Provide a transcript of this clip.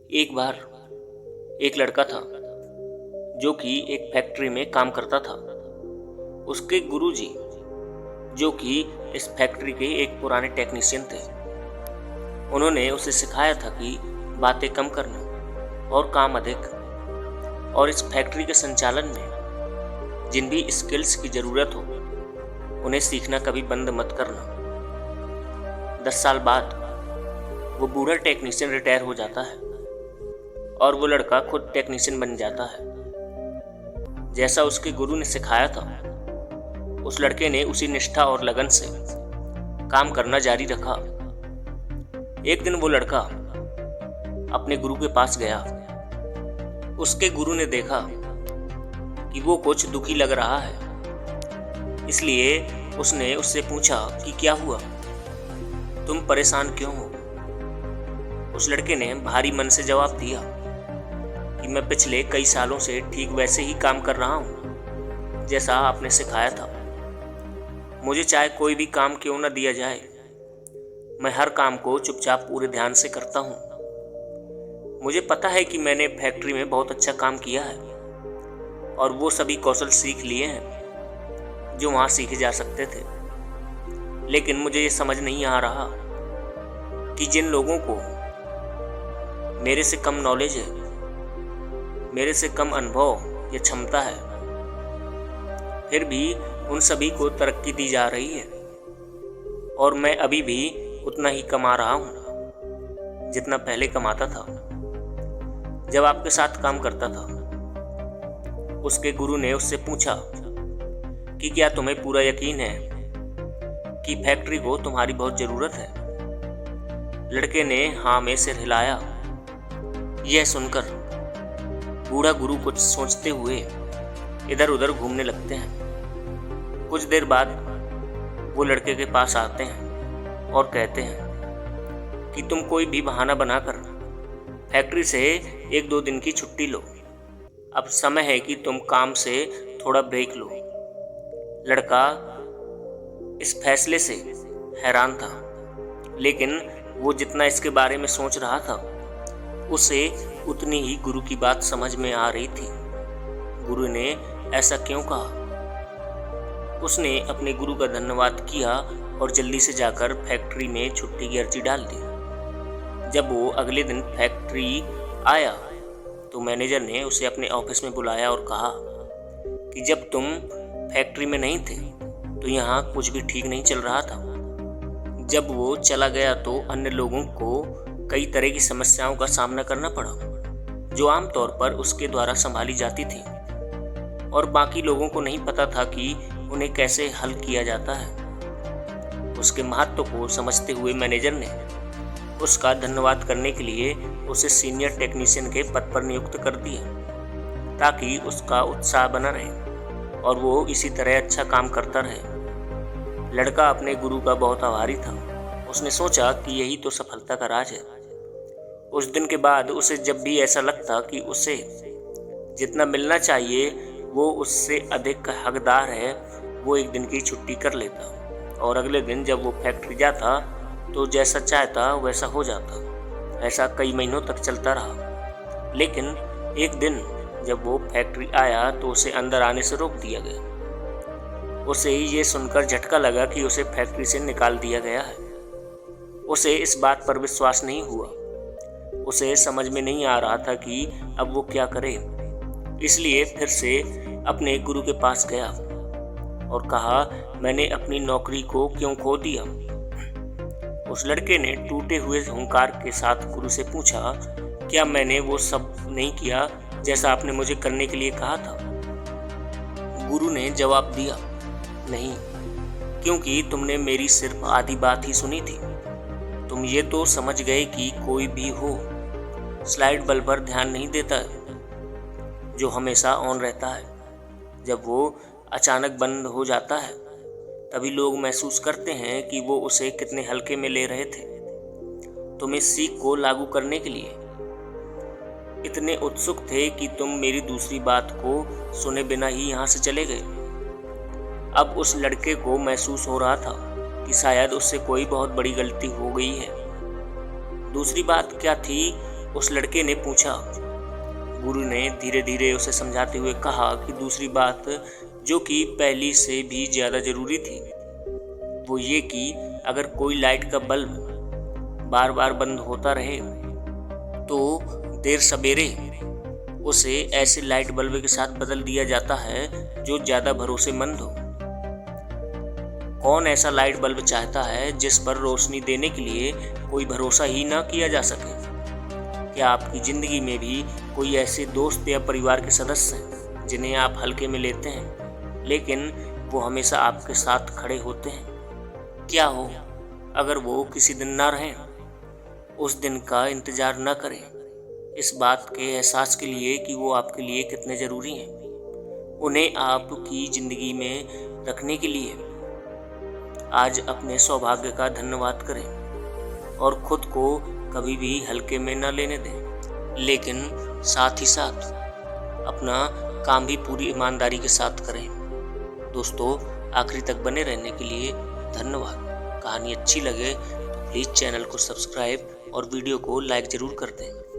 एक बार एक लड़का था जो कि एक फैक्ट्री में काम करता था। उसके गुरुजी जो कि इस फैक्ट्री के एक पुराने टेक्नीशियन थे, उन्होंने उसे सिखाया था कि बातें कम करना और काम अधिक, और इस फैक्ट्री के संचालन में जिन भी स्किल्स की ज़रूरत हो उन्हें सीखना कभी बंद मत करना। 10 साल बाद वो बूढ़ा टेक्नीशियन रिटायर हो जाता है और वो लड़का खुद टेक्नीशियन बन जाता है। जैसा उसके गुरु ने सिखाया था, उस लड़के ने उसी निष्ठा और लगन से काम करना जारी रखा। एक दिन वो लड़का अपने गुरु के पास गया। उसके गुरु ने देखा कि वो कुछ दुखी लग रहा है, इसलिए उसने उससे पूछा कि क्या हुआ, तुम परेशान क्यों हो। उस लड़के ने भारी मन से जवाब दिया कि मैं पिछले कई सालों से ठीक वैसे ही काम कर रहा हूँ जैसा आपने सिखाया था। मुझे चाहे कोई भी काम क्यों न दिया जाए, मैं हर काम को चुपचाप पूरे ध्यान से करता हूँ। मुझे पता है कि मैंने फैक्ट्री में बहुत अच्छा काम किया है और वो सभी कौशल सीख लिए हैं जो वहाँ सीखे जा सकते थे, लेकिन मुझे ये समझ नहीं आ रहा कि जिन लोगों को मेरे से कम नॉलेज है, मेरे से कम अनुभव या क्षमता है, फिर भी उन सभी को तरक्की दी जा रही है और मैं अभी भी उतना ही कमा रहा हूँ जितना पहले कमाता था जब आपके साथ काम करता था। उसके गुरु ने उससे पूछा कि क्या तुम्हें पूरा यकीन है कि फैक्ट्री को तुम्हारी बहुत ज़रूरत है। लड़के ने हाँ में सिर हिलाया। यह सुनकर बूढ़ा गुरु कुछ सोचते हुए इधर उधर घूमने लगते हैं। कुछ देर बाद वो लड़के के पास आते हैं और कहते हैं कि तुम कोई भी बहाना बनाकर फैक्ट्री से 1-2 दिन की छुट्टी लो। अब समय है कि तुम काम से थोड़ा ब्रेक लो। लड़का इस फैसले से हैरान था, लेकिन वो जितना इसके बारे में सोच रहा था उसे उतनी ही गुरु की बात समझ में आ रही थी। गुरु ने ऐसा क्यों कहा? उसने अपने गुरु का धन्यवाद किया और जल्दी से जाकर फैक्ट्री में छुट्टी की अर्जी डाल दी। जब वो अगले दिन फैक्ट्री आया तो मैनेजर ने उसे अपने ऑफिस में बुलाया और कहा कि जब तुम फैक्ट्री में नहीं थे तो यहाँ कुछ भी ठीक नहीं चल रहा था। जब वो चला गया तो अन्य लोगों को कई तरह की समस्याओं का सामना करना पड़ा जो आमतौर पर उसके द्वारा संभाली जाती थी और बाकी लोगों को नहीं पता था कि उन्हें कैसे हल किया जाता है। उसके महत्व को समझते हुए मैनेजर ने उसका धन्यवाद करने के लिए उसे सीनियर टेक्नीशियन के पद पर नियुक्त कर दिया ताकि उसका उत्साह बना रहे और वो इसी तरह अच्छा काम करता रहे। लड़का अपने गुरु का बहुत आभारी था। उसने सोचा कि यही तो सफलता का राज है। उस दिन के बाद उसे जब भी ऐसा लगता कि उसे जितना मिलना चाहिए वो उससे अधिक हकदार है, वो 1 दिन की छुट्टी कर लेता और अगले दिन जब वो फैक्ट्री जाता तो जैसा चाहता वैसा हो जाता। ऐसा कई महीनों तक चलता रहा, लेकिन एक दिन जब वो फैक्ट्री आया तो उसे अंदर आने से रोक दिया गया। उसे ये सुनकर झटका लगा कि उसे फैक्ट्री से निकाल दिया गया है। उसे इस बात पर विश्वास नहीं हुआ। उसे समझ में नहीं आ रहा था कि अब वो क्या करे, इसलिए फिर से अपने गुरु के पास गया और कहा, मैंने अपनी नौकरी को क्यों खो दिया। उस लड़के ने टूटे हुए हुंकार के साथ गुरु से पूछा, क्या मैंने वो सब नहीं किया जैसा आपने मुझे करने के लिए कहा था। गुरु ने जवाब दिया, नहीं, क्योंकि तुमने मेरी सिर्फ आधी बात ही सुनी थी। तुम ये तो समझ गए कि कोई भी हो स्लाइड बल्ब पर ध्यान नहीं देता है जो हमेशा ऑन रहता है। जब वो अचानक बंद हो जाता है तभी लोग महसूस करते हैं कि वो उसे कितने हल्के में ले रहे थे। तुम इस सीख को लागू करने के लिए इतने उत्सुक थे कि तुम मेरी दूसरी बात को सुने बिना ही यहाँ से चले गए। अब उस लड़के को महसूस हो रहा था कि शायद उससे कोई बहुत बड़ी गलती हो गई है। दूसरी बात क्या थी उस लड़के ने पूछा। गुरु ने धीरे धीरे उसे समझाते हुए कहा कि दूसरी बात, जो कि पहली से भी ज़्यादा ज़रूरी थी, वो ये कि अगर कोई लाइट का बल्ब बार बार बंद होता रहे तो देर सवेरे उसे ऐसे लाइट बल्ब के साथ बदल दिया जाता है जो ज़्यादा भरोसेमंद हो। कौन ऐसा लाइट बल्ब चाहता है जिस पर रोशनी देने के लिए कोई भरोसा ही ना किया जा सके? क्या आपकी ज़िंदगी में भी कोई ऐसे दोस्त या परिवार के सदस्य हैं जिन्हें आप हल्के में लेते हैं, लेकिन वो हमेशा आपके साथ खड़े होते हैं? क्या हो अगर वो किसी दिन ना रहें? उस दिन का इंतज़ार न करें, इस बात के एहसास के लिए कि वो आपके लिए कितने ज़रूरी हैं। उन्हें आपकी ज़िंदगी में रखने के लिए आज अपने सौभाग्य का धन्यवाद करें और खुद को कभी भी हल्के में न लेने दें, लेकिन साथ ही साथ अपना काम भी पूरी ईमानदारी के साथ करें। दोस्तों, आखिरी तक बने रहने के लिए धन्यवाद। कहानी अच्छी लगे तो प्लीज़ चैनल को सब्सक्राइब और वीडियो को लाइक ज़रूर कर दें।